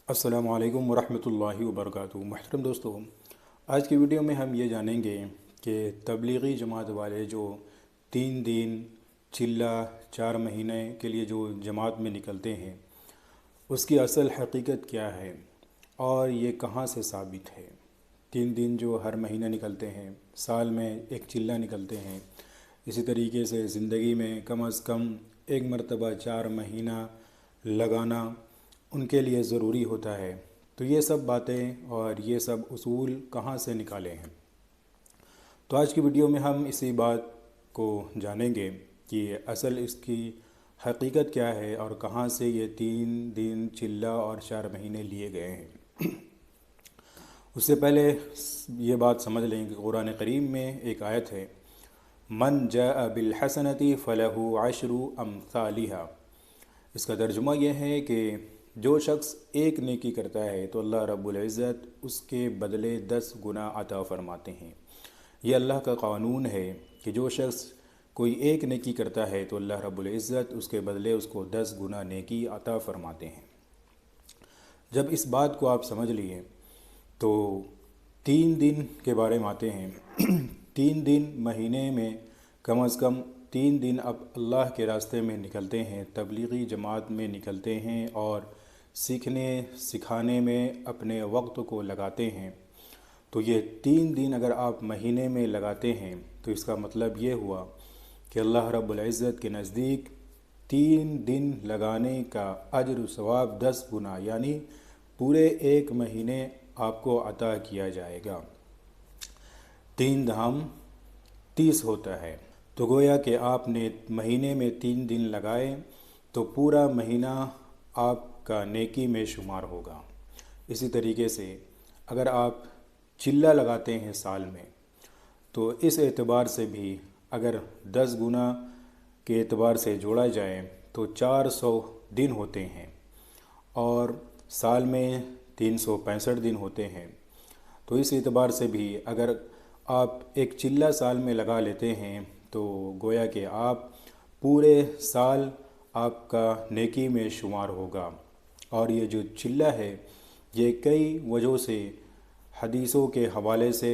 السلام علیکم ورحمۃ اللہ وبرکاتہ۔ محترم دوستو، آج کی ویڈیو میں ہم یہ جانیں گے کہ تبلیغی جماعت والے جو 3 دن چلہ 4 مہینے کے لیے جو جماعت میں نکلتے ہیں اس کی اصل حقیقت کیا ہے اور یہ کہاں سے ثابت ہے۔ 3 دن جو ہر مہینہ نکلتے ہیں، سال میں ایک چلہ نکلتے ہیں، اسی طریقے سے زندگی میں کم از کم ایک مرتبہ 4 مہینہ لگانا ان کے لیے ضروری ہوتا ہے۔ تو یہ سب باتیں اور یہ سب اصول کہاں سے نکالے ہیں، تو آج کی ویڈیو میں ہم اسی بات کو جانیں گے کہ اصل اس کی حقیقت کیا ہے اور کہاں سے یہ 3 دن چلہ اور 4 مہینے لیے گئے ہیں۔ اس سے پہلے یہ بات سمجھ لیں کہ قرآن کریم میں ایک آیت ہے، من جاء بالحسنۃ فلہ عشر امثالھا۔ اس کا ترجمہ یہ ہے کہ جو شخص ایک نیکی کرتا ہے تو اللہ رب العزت اس کے بدلے 10 گنا عطا فرماتے ہیں۔ یہ اللہ کا قانون ہے کہ جو شخص کوئی ایک نیکی کرتا ہے تو اللہ رب العزت اس کے بدلے اس کو 10 گنا نیکی عطا فرماتے ہیں۔ جب اس بات کو آپ سمجھ لیے تو 3 دن کے بارے میں آتے ہیں۔ 3 دن مہینے میں کم از کم 3 دن اب اللہ کے راستے میں نکلتے ہیں، تبلیغی جماعت میں نکلتے ہیں اور سیکھنے سکھانے میں اپنے وقت کو لگاتے ہیں۔ تو یہ 3 دن اگر آپ مہینے میں لگاتے ہیں تو اس کا مطلب یہ ہوا کہ اللہ رب العزت کے نزدیک 3 دن لگانے کا اجر و ثواب 10 گنا، یعنی پورے ایک مہینے آپ کو عطا کیا جائے گا۔ 3 دھام 30 ہوتا ہے، تو گویا کہ آپ نے مہینے میں 3 دن لگائے تو پورا مہینہ آپ کا نیکی میں شمار ہوگا۔ اسی طریقے سے اگر آپ چلہ لگاتے ہیں سال میں تو اس اعتبار سے بھی اگر 10 گنا کے اعتبار سے جوڑا جائے تو 400 دن ہوتے ہیں اور سال میں 365 دن ہوتے ہیں۔ تو اس اعتبار سے بھی اگر آپ ایک چلہ سال میں لگا لیتے ہیں تو گویا کہ آپ پورے سال آپ کا نیکی میں شمار ہوگا۔ اور یہ جو چلہ ہے یہ کئی وجہوں سے، حدیثوں کے حوالے سے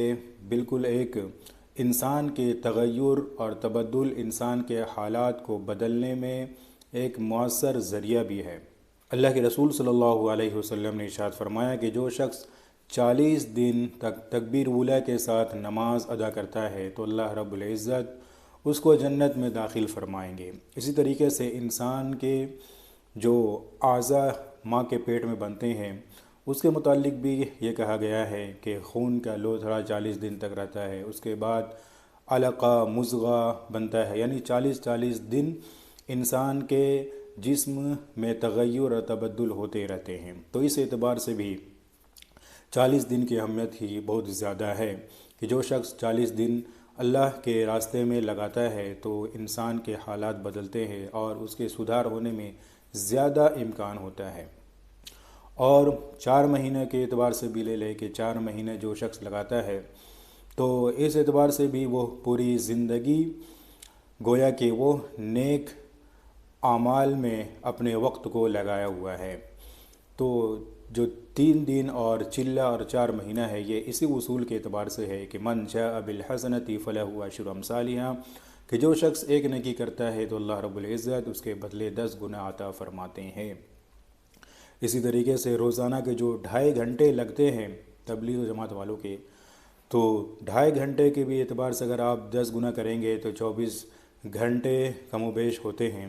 بالکل ایک انسان کے تغیر اور تبدل، انسان کے حالات کو بدلنے میں ایک مؤثر ذریعہ بھی ہے۔ اللہ کے رسول صلی اللہ علیہ وسلم نے ارشاد فرمایا کہ جو شخص 40 دن تک تکبیر اولیٰ کے ساتھ نماز ادا کرتا ہے تو اللہ رب العزت اس کو جنت میں داخل فرمائیں گے۔ اسی طریقے سے انسان کے جو اعضاء ماں کے پیٹ میں بنتے ہیں اس کے متعلق بھی یہ کہا گیا ہے کہ خون کا لوتھڑا 40 دن تک رہتا ہے، اس کے بعد علقہ مضغہ بنتا ہے، یعنی 40 دن انسان کے جسم میں تغیر اور تبدل ہوتے رہتے ہیں۔ تو اس اعتبار سے بھی 40 دن کی اہمیت ہی بہت زیادہ ہے کہ جو شخص 40 دن اللہ کے راستے میں لگاتا ہے تو انسان کے حالات بدلتے ہیں اور اس کے سدھار ہونے میں زیادہ امکان ہوتا ہے۔ اور 4 مہینے کے اعتبار سے بھی لے لے کہ 4 مہینے جو شخص لگاتا ہے تو اس اعتبار سے بھی وہ پوری زندگی گویا کہ وہ نیک اعمال میں اپنے وقت کو لگایا ہوا ہے۔ تو جو 3 دن اور چلہ اور 4 مہینہ ہے یہ اسی اصول کے اعتبار سے ہے کہ من جاء بالحسنۃ فلہ عشر امثالھا، کہ جو شخص ایک نیکی کرتا ہے تو اللہ رب العزت اس کے بدلے 10 گنا عطا فرماتے ہیں۔ اسی طریقے سے روزانہ کے جو 2.5 گھنٹے لگتے ہیں تبلیغ جماعت والوں کے، تو 2.5 گھنٹے کے بھی اعتبار سے اگر آپ 10 گنا کریں گے تو 24 گھنٹے کم و بیش ہوتے ہیں۔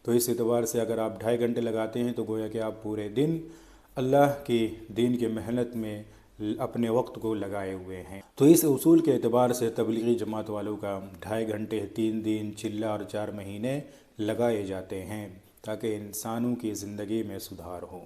تو اس اعتبار سے اگر آپ 2.5 گھنٹے لگاتے ہیں تو گویا کہ آپ پورے دن اللہ کی دین کی محنت میں اپنے وقت کو لگائے ہوئے ہیں۔ تو اس اصول کے اعتبار سے تبلیغی جماعت والوں کا 2.5 گھنٹے 3 دن چلہ اور 4 مہینے لگائے جاتے ہیں تاکہ انسانوں کی زندگی میں سدھار ہو۔